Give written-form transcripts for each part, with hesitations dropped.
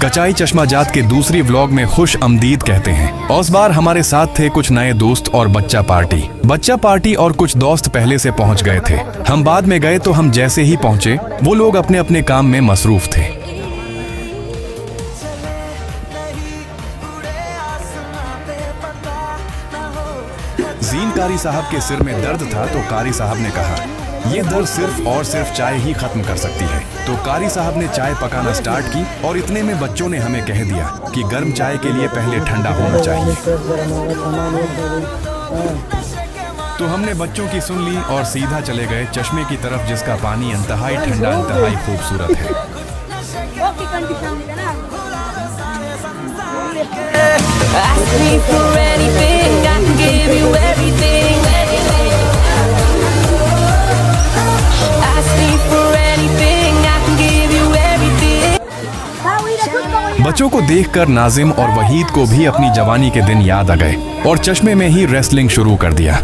कचाई चश्मा जात के दूसरी व्लॉग में खुश आमदीद कहते हैं। और इस बार हमारे साथ थे कुछ नए दोस्त और बच्चा पार्टी और कुछ दोस्त पहले से पहुंच गए थे। हम बाद में गए तो हम जैसे ही पहुंचे वो लोग अपने अपने काम में मसरूफ थे। जीन कारी साहब के सिर में दर्द था तो कारी साहब ने कहा ये दर्द सिर्फ और सिर्फ चाय ही खत्म कर सकती है। तो कारी साहब ने चाय पकाना स्टार्ट की और इतने में बच्चों ने हमें कह दिया कि गर्म चाय के लिए पहले ठंडा होना चाहिए। तो हमने बच्चों की सुन ली और सीधा चले गए चश्मे की तरफ जिसका पानी इंतहाई ठंडा इंतहाई खूबसूरत है। Ask me for anything, I can give you everything. Ask me for anything, I can give you everything. बच्चों को देखकर नाजिम और वहीद को भी अपनी जवानी के दिन याद आ गए और चश्मे में ही रेसलिंग शुरू कर दिया।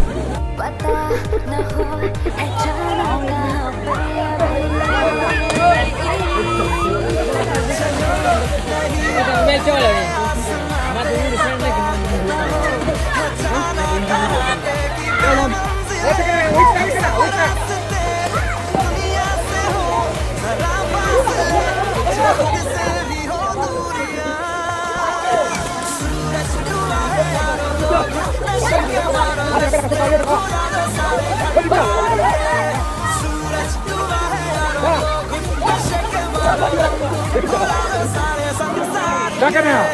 क्या कर रहे हैं?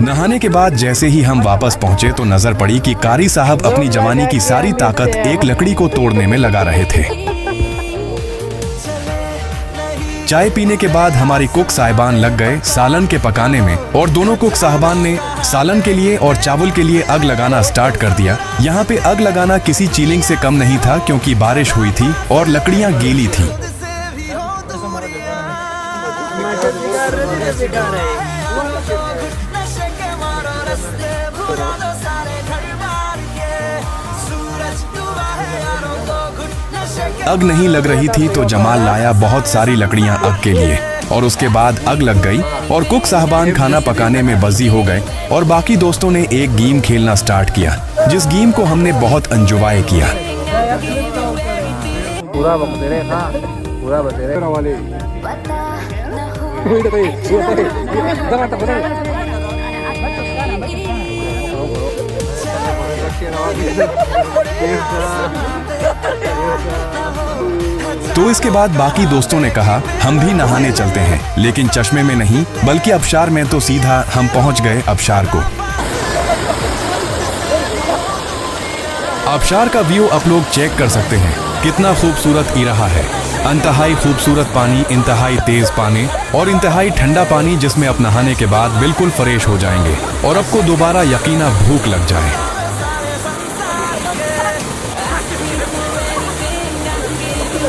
नहाने के बाद जैसे ही हम वापस पहुंचे तो नजर पड़ी कि कारी साहब अपनी जवानी की सारी ताकत एक लकड़ी को तोड़ने में लगा रहे थे। चाय पीने के बाद हमारी कुक साहिबान लग गए सालन के पकाने में और दोनों कुक साहिबान ने सालन के लिए और चावल के लिए अग लगाना स्टार्ट कर दिया। यहाँ पे अग लगाना किसी चीलिंग से कम नहीं था क्योंकि बारिश हुई थी और लकड़ियाँ गीली थी। अग नहीं लग रही थी तो जमाल लाया बहुत सारी लकड़ियां अग के लिए और उसके बाद अग लग गई और कुक साहबान खाना पकाने में बिजी हो गए और बाकी दोस्तों ने एक गेम खेलना स्टार्ट किया जिस गेम को हमने बहुत एंजॉय किया। तो इसके बाद बाकी दोस्तों ने कहा हम भी नहाने चलते हैं, लेकिन चश्मे में नहीं बल्कि आबशार में। तो सीधा हम पहुंच गए आबशार को। आबशार का व्यू आप लोग चेक कर सकते हैं, कितना खूबसूरत ही रहा है। इंतहाई खूबसूरत पानी, इंतहाई तेज पानी और इंतहाई ठंडा पानी जिसमें आप नहाने के बाद बिल्कुल फ्रेश हो जाएंगे और आपको दोबारा यकीना भूख लग जाए।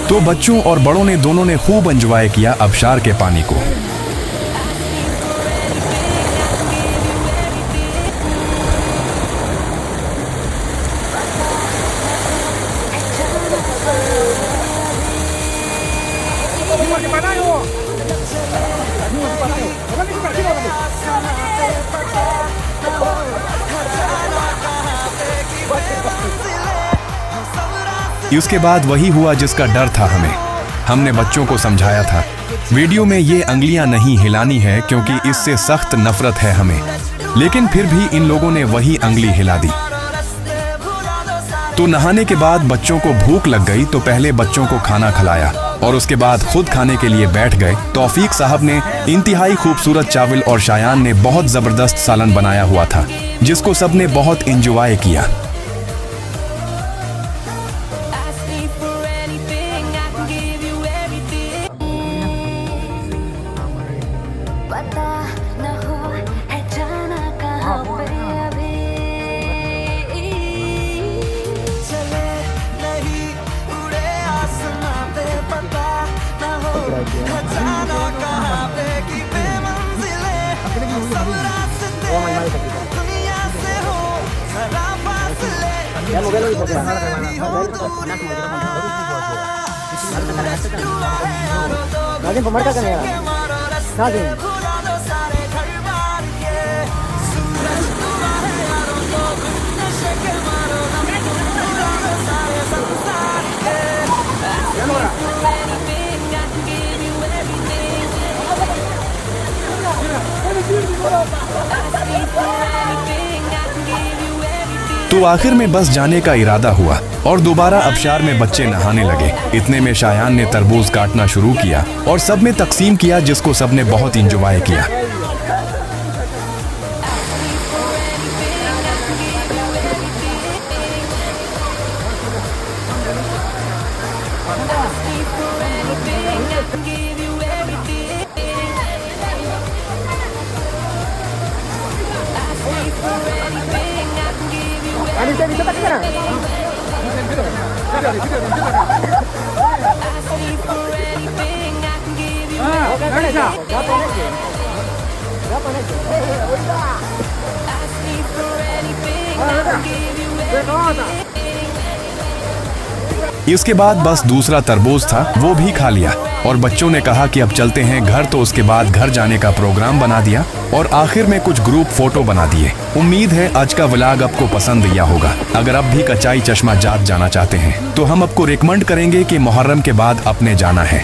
तो बच्चों और बड़ों ने दोनों ने खूब एंजॉय किया आबशार के पानी को। उसके बाद वही हुआ जिसका डर था हमें। हमने बच्चों को समझाया था वीडियो में ये अंगलियां नहीं हिलानी है क्योंकि इससे सख्त नफरत है हमें, लेकिन फिर भी इन लोगों ने वही अंगली हिला दी। तो नहाने के बाद बच्चों को भूख लग गई तो पहले बच्चों को खाना खिलाया और उसके बाद खुद खाने के लिए बैठ गए। तौफीक साहब ने इंतहाई खूबसूरत चावल और शायान ने बहुत जबरदस्त सालन बनाया हुआ था जिसको सबने बहुत एंजॉय किया। खजाना का Lagi pemerintah kan ya? Lagi. तो आखिर में बस जाने का इरादा हुआ और दोबारा अबशार में बच्चे नहाने लगे। इतने में शायान ने तरबूज काटना शुरू किया और सब में तकसीम किया, जिसको सब ने बहुत इंजॉय किया। Bisa tak kena? इसके बाद बस दूसरा तरबूज था, वो भी खा लिया और बच्चों ने कहा कि अब चलते हैं घर। तो उसके बाद घर जाने का प्रोग्राम बना दिया और आखिर में कुछ ग्रुप फोटो बना दिए। उम्मीद है आज का व्लॉग आपको पसंद आया होगा। अगर आप भी कचाई चश्मा जात जाना चाहते हैं तो हम आपको रिकमेंड करेंगे कि मुहर्रम के बाद अपने जाना है।